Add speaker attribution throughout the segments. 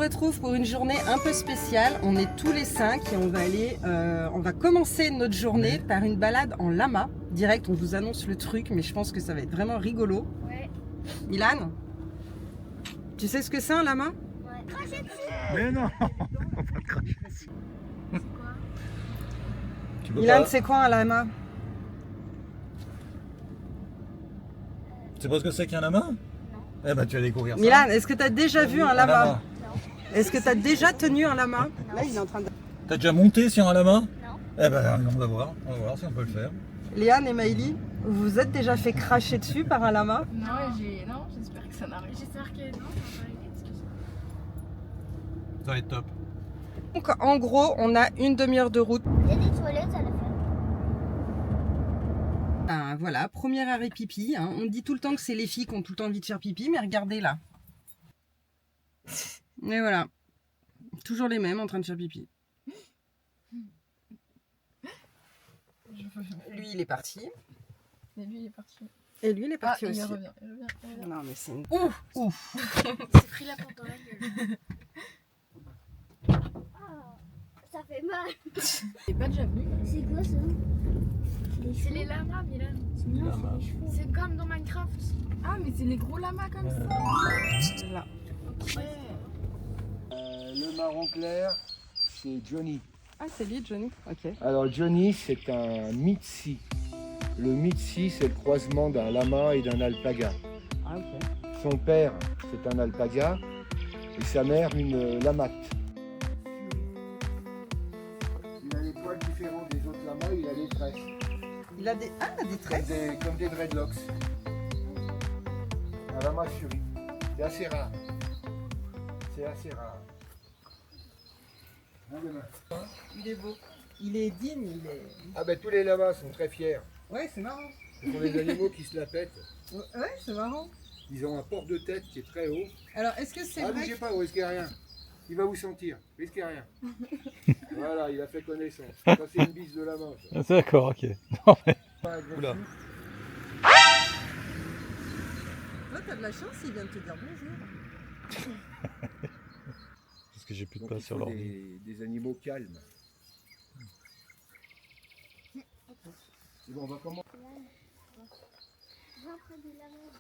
Speaker 1: retrouve pour une journée un peu spéciale. On est tous les 5 et on va commencer notre journée par une balade en lama. Direct, on vous annonce le truc, mais je pense que ça va être vraiment rigolo.
Speaker 2: Ouais.
Speaker 1: Milan, tu sais ce que c'est un lama?
Speaker 2: Ouais. Crachez dessus.
Speaker 3: Mais non, on va pas cracher dessus.
Speaker 2: C'est quoi?
Speaker 3: Tu peux
Speaker 1: Milan,
Speaker 3: pas...
Speaker 1: c'est quoi un lama?
Speaker 3: Tu sais pas ce que c'est qu'un lama? Non. Eh ben tu vas découvrir ça.
Speaker 1: Milan, est-ce que tu as déjà vu un lama?
Speaker 3: lama.
Speaker 1: Est-ce que tu as déjà tenu un lama? Là, il est en train de...
Speaker 3: T'as déjà monté sur un lama?
Speaker 2: Non.
Speaker 3: Eh ben on va voir si on peut le faire.
Speaker 1: Léane et Maïli, vous vous êtes déjà fait cracher dessus par un lama?
Speaker 4: Non, non, j'espère que ça n'arrive.
Speaker 2: J'espère que non, ça va pas arriver.
Speaker 3: Ça va être top.
Speaker 1: Donc en gros, on a une demi-heure de route.
Speaker 2: Il y a des toilettes à la fin.
Speaker 1: Ah, voilà, premier arrêt pipi. Hein. On dit tout le temps que c'est les filles qui ont tout le temps envie de faire pipi, mais regardez là. Et voilà. Toujours les mêmes en train de faire pipi. Lui, il est parti.
Speaker 4: Et lui, il est parti.
Speaker 1: Et lui, il est parti
Speaker 4: il
Speaker 1: aussi.
Speaker 4: revient.
Speaker 1: Non, mais c'est une...
Speaker 4: Ouf.
Speaker 2: C'est pris la porte dans la gueule. Ah, ça fait mal.
Speaker 4: Il est pas déjà venu.
Speaker 2: C'est quoi ça?
Speaker 4: C'est les lamas, Milan. C'est comme dans Minecraft. Ah, mais c'est les gros lamas comme ça.
Speaker 1: Là.
Speaker 4: Ok.
Speaker 5: Le marron clair, c'est Johnny.
Speaker 1: Ah, c'est lui, Johnny. Ok.
Speaker 5: Alors Johnny, c'est un Mitsi. Le Mitsi, c'est le croisement d'un lama et d'un alpaga.
Speaker 1: Ah, ok.
Speaker 5: Son père, c'est un alpaga et sa mère, une lamate. Il a les poils différents des autres lamas, il a les tresses.
Speaker 1: Il a des... Ah, des tresses.
Speaker 5: Comme des dreadlocks. Un lama suri. C'est assez rare. C'est assez rare.
Speaker 1: Il est beau. Il est digne, il est...
Speaker 5: Ah ben tous les lamas sont très fiers.
Speaker 1: Ouais, c'est marrant.
Speaker 5: Ce sont des animaux qui se la pètent.
Speaker 1: Ouais, c'est marrant.
Speaker 5: Ils ont un port de tête qui est très haut.
Speaker 1: Alors, est-ce que c'est
Speaker 5: Ah,
Speaker 1: vrai
Speaker 5: bougez pas, vous risquez rien. Il va vous sentir, risquez rien. Voilà, il a fait connaissance. Ça, c'est une bise de la manche.
Speaker 3: D'accord, ok. Oula.
Speaker 1: Toi, t'as de la chance, il vient de te dire bonjour.
Speaker 3: Parce que j'ai plus de
Speaker 5: Donc,
Speaker 3: place
Speaker 5: il
Speaker 3: sur
Speaker 5: faut
Speaker 3: l'ordi.
Speaker 5: des animaux calmes. C'est bon, on va commencer.
Speaker 2: Va près de la mer.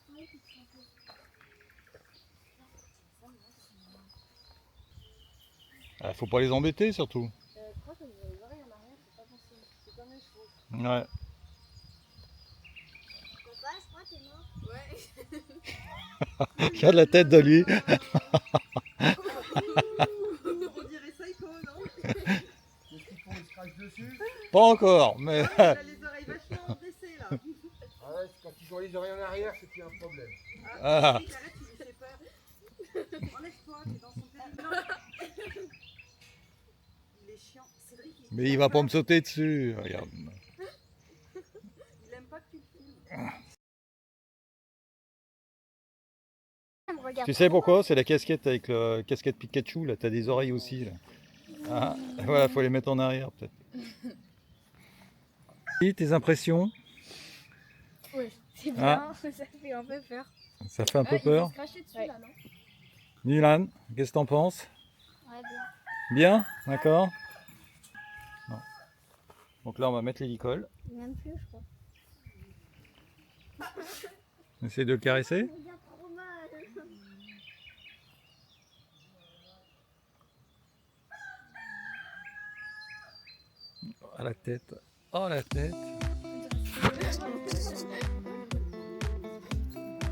Speaker 3: Ah, faut pas les embêter surtout.
Speaker 2: Je crois que les oreilles en arrière, c'est pas possible. C'est comme les chevaux.
Speaker 3: Ouais.
Speaker 2: Papa, je crois que t'es mort. Ouais.
Speaker 3: Regarde la tête de lui.
Speaker 1: On dirait Psycho, non?
Speaker 5: Qu'est-ce qu'ils font? Ils se crachent dessus?
Speaker 3: Pas encore, mais...
Speaker 1: Il a les oreilles vachement dressées, là.
Speaker 5: Ah ouais, quand ils ont les oreilles en arrière, c'est qu'il y a un problème.
Speaker 3: Ah.
Speaker 1: Cédric, arrête, tu lui fais peur. Enlève-toi, t'es dans son territoire. Il est chiant. Cédric,
Speaker 3: Mais il va pas me sauter dessus. Regarde.
Speaker 1: il aime pas que tu le filmes.
Speaker 3: Tu sais pourquoi? C'est la casquette avec le casquette Pikachu. Là, t'as des oreilles aussi. Là. Ah, voilà, faut les mettre en arrière peut-être. Et tes impressions?
Speaker 2: Ouais, c'est
Speaker 3: Ah.
Speaker 2: bien. Ça fait un peu peur.
Speaker 3: Ça fait un peu peur.
Speaker 2: Il faut se cracher dessus là, non?
Speaker 3: Milan, qu'est-ce que t'en penses?
Speaker 2: Ouais, bien.
Speaker 3: Bien? D'accord? Non. Donc là, on va mettre l'hélicole.
Speaker 2: Même plus, je crois.
Speaker 3: On essaie de le caresser.
Speaker 2: Il y a trop mal.
Speaker 3: Ah, la tête. Oh, la tête.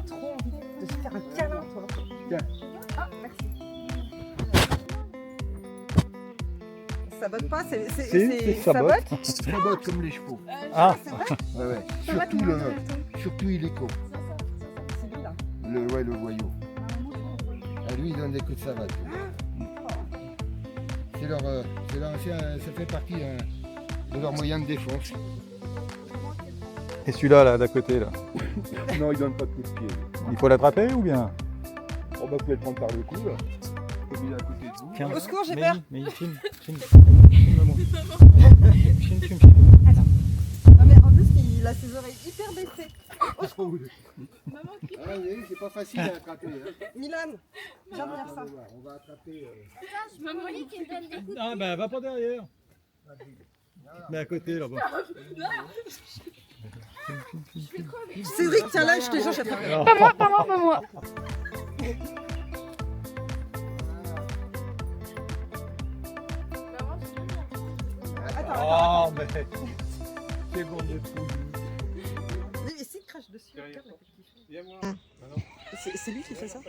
Speaker 1: Trop envie de se faire un câlin, toi.
Speaker 5: Tiens.
Speaker 1: Ah, merci. Ça botte pas,
Speaker 3: Si,
Speaker 1: ça
Speaker 3: ça
Speaker 1: botte.
Speaker 3: botte.
Speaker 5: Ça botte comme les chevaux.
Speaker 3: Ah,
Speaker 1: C'est vrai?
Speaker 5: Ouais, ouais.
Speaker 2: Ça va,
Speaker 5: Surtout,
Speaker 2: tout le monde,
Speaker 5: surtout illico.
Speaker 1: C'est lui, là.
Speaker 5: Le voyou. Ah, lui, il donne des coups de savate. Ça fait partie de leur moyen de défense.
Speaker 3: et celui-là, là, d'à côté, là.
Speaker 5: Non, il donne pas de coups de pied.
Speaker 3: Il faut l'attraper ou bien?
Speaker 5: On va peut le prendre par le cou, là. Comme il est à côté de vous.
Speaker 3: Tiens.
Speaker 1: Au secours, j'ai
Speaker 3: Mais
Speaker 1: peur.
Speaker 3: oui, mais il filme. Filme-moi. Filme.
Speaker 1: Non, mais en plus, ce qui il a ses oreilles hyper baissées.
Speaker 5: Ah, oui, c'est pas facile à attraper. Hein.
Speaker 1: Milan, viens faire ça.
Speaker 5: On va attraper.
Speaker 2: Maman, tu me donnes des coups de
Speaker 3: Ah ben va pas derrière. Mais à côté là-bas.
Speaker 1: Cédric, tiens là, je te jure, je te fais.
Speaker 4: Pas moi.
Speaker 3: Oh mais c'est bon de tout.
Speaker 1: Mais s'il crache dessus, regarde la petite fille.
Speaker 5: Viens voir.
Speaker 1: C'est lui qui fait ça.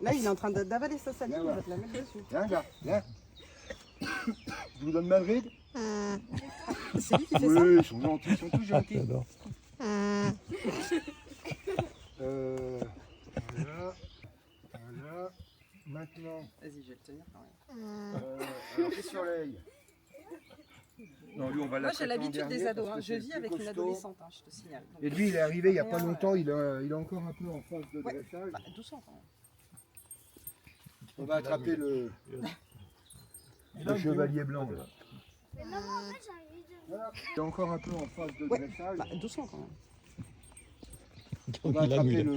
Speaker 1: Là, il est en train d'avaler sa salive, on va te la mettre dessus.
Speaker 5: Viens, gars, viens. Je vous donne ma ride.
Speaker 1: C'est lui qui fait ça.
Speaker 5: Oui, ils sont gentils, ils sont tous gentils.
Speaker 3: J'adore.
Speaker 5: Voilà. Voilà. Maintenant,
Speaker 1: Vas-y, je vais le tenir quand même.
Speaker 5: alors qui surveille? Non, lui, on va
Speaker 1: Moi,
Speaker 5: l'attraper
Speaker 1: j'ai
Speaker 5: en
Speaker 1: l'habitude des
Speaker 5: dernier
Speaker 1: ados.
Speaker 5: parce
Speaker 1: Hein.
Speaker 5: que
Speaker 1: Je
Speaker 5: c'est
Speaker 1: vis
Speaker 5: le
Speaker 1: avec
Speaker 5: plus
Speaker 1: une
Speaker 5: costaud.
Speaker 1: adolescente, hein, je te signale. Donc,
Speaker 5: Et lui, il est arrivé il n'y a pas
Speaker 1: rien,
Speaker 5: longtemps, il est encore un peu en phase de
Speaker 1: Ouais.
Speaker 5: dressage.
Speaker 1: Bah, doucement quand même.
Speaker 5: On va attraper le chevalier blanc. Là.
Speaker 2: Mais maman, en fait, j'ai envie de...
Speaker 5: Voilà. Il est encore un peu en phase de
Speaker 1: Ouais.
Speaker 5: dressage.
Speaker 1: Bah, doucement quand même.
Speaker 5: On va attraper le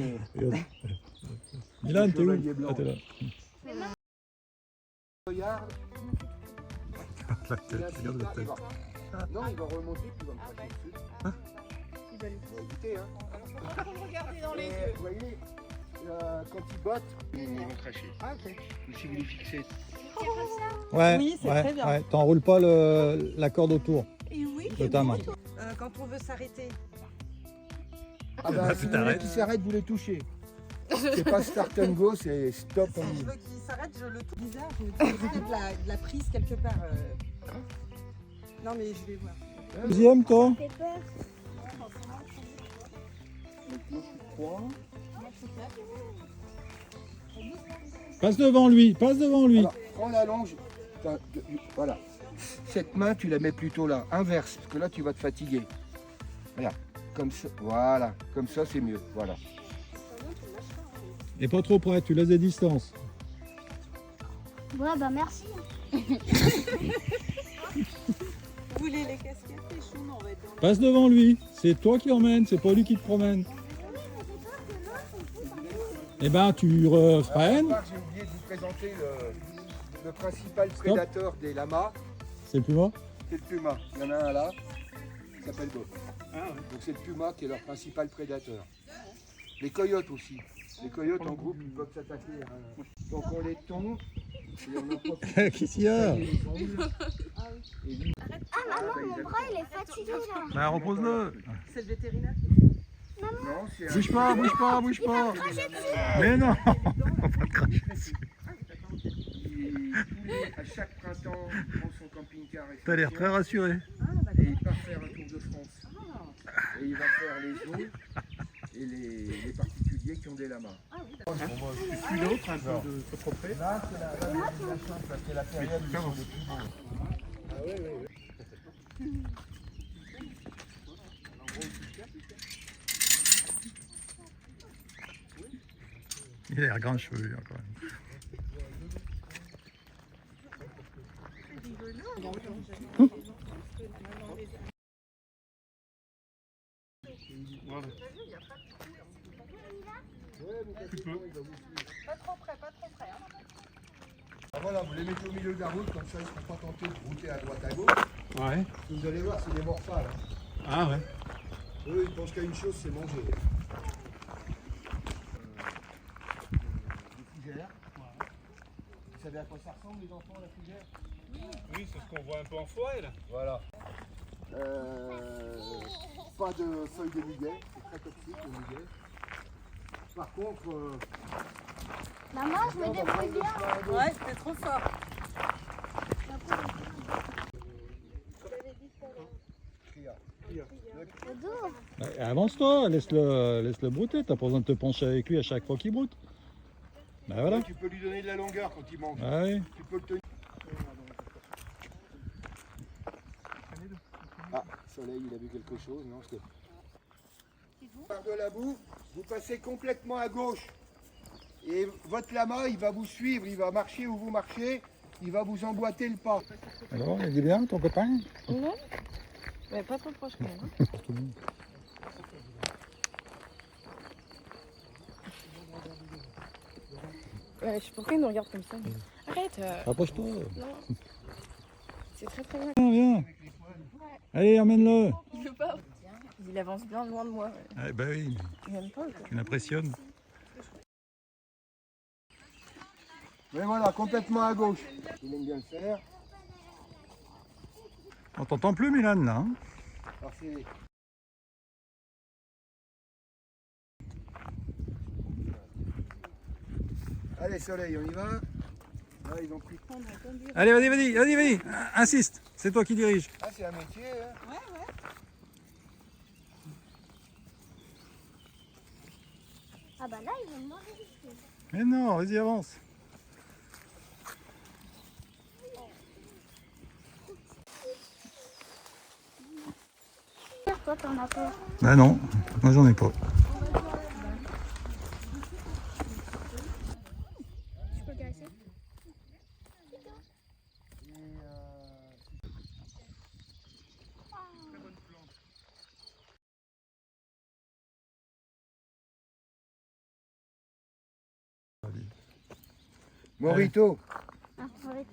Speaker 3: Milan, t'es où?
Speaker 5: chevalier blanc.
Speaker 3: Ah, t'es là.
Speaker 5: Regarde.
Speaker 3: La tête, regarde la tête.
Speaker 5: Non, il va remonter, puis il va me cracher dessus. Il va éviter, hein.
Speaker 1: Regarder dans
Speaker 5: Et, vous voyez, quand il botte, ils vont cracher.
Speaker 1: Ah, ok.
Speaker 5: Le sigle est fixé.
Speaker 3: Ouais,
Speaker 1: Oui, c'est
Speaker 3: ouais,
Speaker 1: très bien.
Speaker 3: ouais. T'enroules pas la corde autour
Speaker 1: Et oui,
Speaker 3: de ta main.
Speaker 1: quand on veut s'arrêter.
Speaker 5: Ah bah, si vous voulez qu'il s'arrête, vous les touchez. C'est pas start and go, c'est stop
Speaker 1: Si
Speaker 5: and
Speaker 1: je
Speaker 5: go.
Speaker 1: veux qu'il s'arrête, je le touche. Bizarre, je me dis, il y a peut-être de la prise quelque part. Non, mais je vais voir.
Speaker 3: Deuxième, toi?
Speaker 2: J'ai peur.
Speaker 3: Passe devant lui, passe devant lui.
Speaker 5: Alors, prends la longe. Voilà. Cette main, tu la mets plutôt là, inverse, parce que là, tu vas te fatiguer. Voilà. Comme ça, voilà. Comme ça, c'est mieux. Voilà.
Speaker 3: Et pas trop près, tu laisses des distances.
Speaker 2: Ouais, bah merci.
Speaker 1: Vous voulez les casquettes, les choux, on va être dans
Speaker 3: Passe devant lui. C'est toi qui emmène, c'est pas lui qui te promène. Eh ben, tu refreines.
Speaker 5: J'ai oublié de vous présenter le principal prédateur des lamas,
Speaker 3: C'est le puma.
Speaker 5: c'est le puma. Il y en a un là, il s'appelle Bob. Donc c'est le puma qui est leur principal prédateur. Les coyotes aussi. Les coyotes en groupe, ils peuvent s'attaquer. Donc on les tombe. Et on en profite.
Speaker 3: Qu'est-ce qu'il y a?
Speaker 5: Et lui,
Speaker 2: Ah, maman, mon bras, il est fatigué, là.
Speaker 3: Bah, repose-le.
Speaker 1: C'est le vétérinaire.
Speaker 5: non, c'est un-
Speaker 3: Bouge pas, bouge pas, bouge pas. Mais non.
Speaker 5: il- à chaque printemps, il prend son camping-car et
Speaker 3: T'as l'air très rassuré.
Speaker 5: et il part faire un tour de France. Et il va faire les zoos et les particuliers qui ont des lamas.
Speaker 6: Puis l'autre, un peu de trop près.
Speaker 5: Là, c'est la chance, là, c'est la période où ils sont les plus beaux.
Speaker 3: Il a l'air grand cheveux, lui, quand même.
Speaker 1: Pas trop près, pas trop près. Hein.
Speaker 5: Ah, voilà, vous les mettez au milieu de la route, comme ça ils ne seront pas tentés de brouter à droite à gauche.
Speaker 6: Ouais.
Speaker 5: Vous allez voir, c'est des morphales. Hein.
Speaker 6: Ah ouais.
Speaker 5: Eux, ils pensent qu'à une chose, c'est manger. Des fougères. Vous savez à quoi ça ressemble, les enfants, la fougère?
Speaker 6: Oui, c'est ce qu'on voit un peu en forêt là.
Speaker 5: Voilà. Pas de feuilles de muguet, c'est très toxique le muguet. Par contre,
Speaker 2: Maman, je me débrouille bien.
Speaker 1: Ouais, c'était trop fort.
Speaker 2: Le dos.
Speaker 3: Bah, avance-toi, laisse-le brouter. T'as pas besoin de te pencher avec lui à chaque fois qu'il broute. Bah voilà.
Speaker 5: tu peux lui donner de la longueur quand il mange.
Speaker 3: Ah oui.
Speaker 5: Tu peux le tenir. Ah, Soleil, il a vu quelque chose, non? Parce que... Par de la boue, vous passez complètement à gauche. Et votre lama, il va vous suivre, il va marcher où vous marchez, il va vous emboîter le pas.
Speaker 3: Alors, il dit bien, ton copain?
Speaker 4: Mais pas trop proche quand même.
Speaker 3: Pour tout le monde.
Speaker 4: Ouais, je sais pas pourquoi ils nous regardent comme ça. Arrête.
Speaker 3: Rapproche-toi.
Speaker 4: Non. C'est très très bien.
Speaker 3: Viens, viens. Allez, emmène-le.
Speaker 4: Il veut pas. Il avance bien loin de moi.
Speaker 3: Ah, bah oui,
Speaker 4: Tu m'aimes pas ou quoi?
Speaker 3: tu m'impressionnes.
Speaker 5: Mais voilà, complètement à gauche. Il aime bien le faire.
Speaker 3: On t'entend plus, Milan, là. Hein.
Speaker 5: Alors c'est... Allez, Soleil, on y va. Là, ils ont pris.
Speaker 3: Allez, vas-y. Insiste. C'est toi qui dirige.
Speaker 5: Ah, c'est un métier, hein.
Speaker 2: Ah bah là, ils vont me manger.
Speaker 3: Mais non, vas-y, avance.
Speaker 2: Toi, t'en as peur.
Speaker 3: Bah non, moi j'en ai pas.
Speaker 2: Je peux casser.
Speaker 5: Morito.
Speaker 2: Ah, arrête.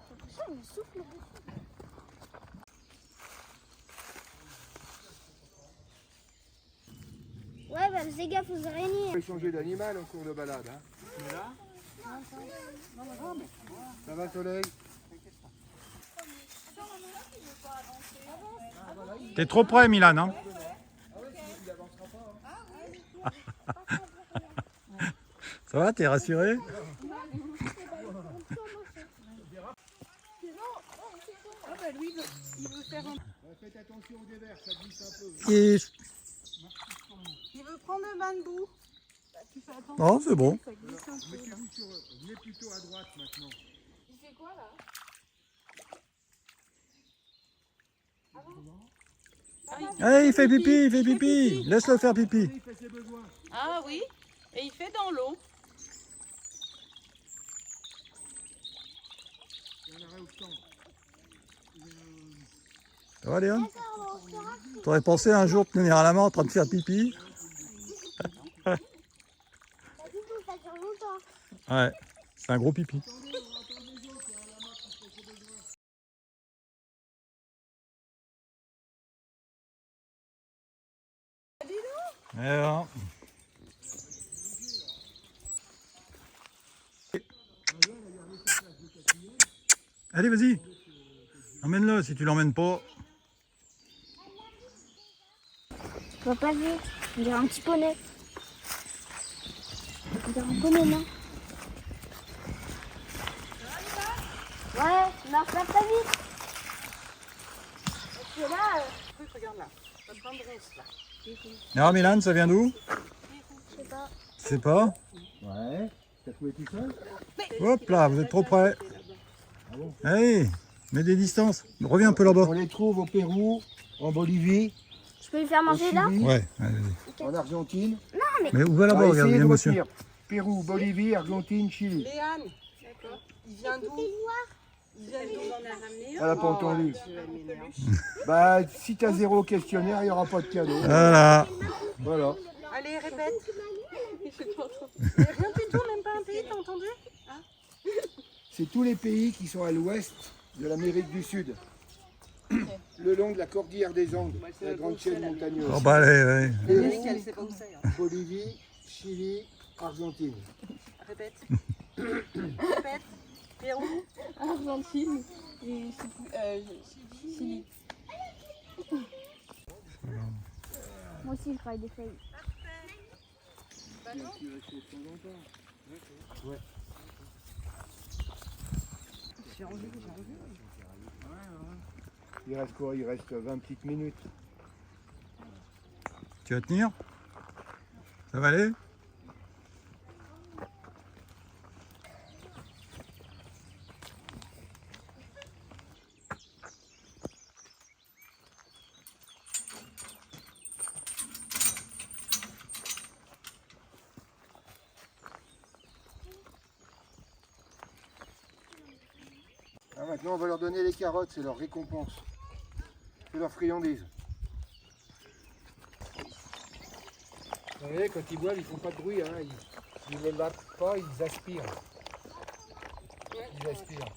Speaker 2: C'est ça, il me souffle dessus. Ouais, bah fais gaffe aux araignées.
Speaker 5: On peut changer d'animal en cours de balade. Hein. Ça va, Soleil?
Speaker 3: T'es trop près, Milan, hein. Ça va, t'es rassuré?
Speaker 5: Faites attention au dévers, ça glisse un peu.
Speaker 3: Et...
Speaker 1: Il veut prendre le bain de boue.
Speaker 3: Non, c'est bon.
Speaker 5: Mettez-vous sur... Venez plutôt à droite maintenant.
Speaker 4: Il fait quoi là?
Speaker 3: Allez, il fait pipi. Laisse-le faire pipi.
Speaker 5: Il fait ses besoins.
Speaker 1: Ah oui, et il fait dans l'eau.
Speaker 5: Il y en aurait au stand.
Speaker 3: Ça va, Léon? T'aurais pensé un jour te tenir à la main en train de faire pipi?
Speaker 2: Bah, du coup, ça dure longtemps.
Speaker 3: Ouais, c'est un gros pipi. Alors. Allez, vas-y. Emmène-le si tu l'emmènes pas.
Speaker 2: Je vois pas vite. On dirait un petit poney. On dirait un poney, non? Ouais, marche pas très vite. Parce que là,
Speaker 1: Regarde là, ça prend de ronce là.
Speaker 3: Alors, Milan, ça vient d'où?
Speaker 2: je sais pas.
Speaker 3: Tu sais pas?
Speaker 5: Ouais. T'as trouvé tout seul?
Speaker 3: Hop là, vous êtes trop près. Allez, mets des distances. Reviens un peu là-bas.
Speaker 5: On les trouve au Pérou, en Bolivie,
Speaker 2: Je peux lui faire
Speaker 5: au
Speaker 2: manger là?
Speaker 5: Chili,
Speaker 3: Ouais, allez.
Speaker 5: en Argentine.
Speaker 3: Mais où va là-bas?
Speaker 5: Ah,
Speaker 3: Regarde,
Speaker 5: essayez
Speaker 3: viens,
Speaker 5: de
Speaker 3: monsieur.
Speaker 5: retenir. Pérou, Bolivie, Argentine, Chili.
Speaker 1: Léane, il vient d'où? Il vient d'où? On en a ramené
Speaker 5: Elle n'a pas entendu.
Speaker 1: tu vas m'énerver.
Speaker 5: Bah, si t'as 0 questionnaire, il n'y aura pas de cadeau.
Speaker 3: Voilà.
Speaker 5: Voilà.
Speaker 1: Allez, répète. Rien du tout, même pas un pays, t'as entendu?
Speaker 5: C'est tous les pays qui sont à l'ouest de l'Amérique du Sud. Le long de la cordillère des Andes, la grande chaîne montagneuse.
Speaker 3: Oh bah allez, allez.
Speaker 1: L'Amérique,
Speaker 5: Pérou,
Speaker 1: elle sait pas où c'est. Hein.
Speaker 5: Bolivie, Chili, Argentine.
Speaker 1: Répète. Répète. Pérou.
Speaker 4: Argentine et Chili.
Speaker 2: Moi aussi, je travaille des feuilles.
Speaker 5: Ouais.
Speaker 1: J'ai envie.
Speaker 5: Il reste quoi? Il reste 20 petites minutes.
Speaker 3: Tu vas tenir? Ça va aller?
Speaker 5: Ah, maintenant, on va leur donner les carottes, c'est leur récompense. C'est leur friandise. Vous voyez, quand ils boivent, ils font pas de bruit. Hein. Ils ne le lavent pas, ils aspirent. Ils aspirent.